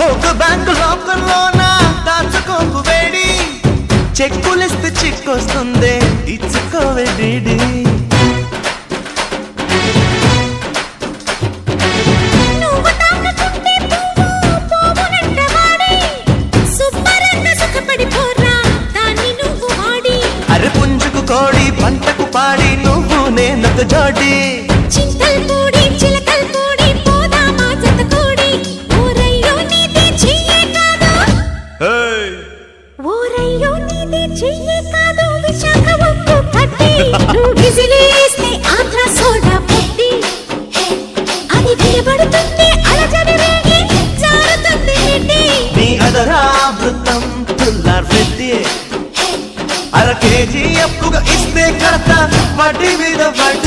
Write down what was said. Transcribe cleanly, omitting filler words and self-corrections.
Coke bank లోకల్లోన దాచుకోకు వేడి చెక్కులిస్తే చిక్కొస్తుంది ఇచ్చుకోవే DD కోడి పంటకు పాడి నువ్వు నేనొక జోడి చింతల్ పూడి చిలకల్ పూడి పోదామా జత కూడి ఊరయ్యో నీది చెయ్యే కాదు ఊరయ్యో నీది చెయ్యే కాదు విశాఖ ఉప్పు పట్టి నువ్వు విజిలేస్తే ఆంధ్ర సోడా పట్టి అది వినబడుతుంది అలజడి రేగి జారుతుంది రెడ్డి నీ అదరావృతం పుల్లార్ రెడ్డి అర కేజీ అప్పుగా ఇస్తే కడతా వడ్డీ మీద వడ్డీ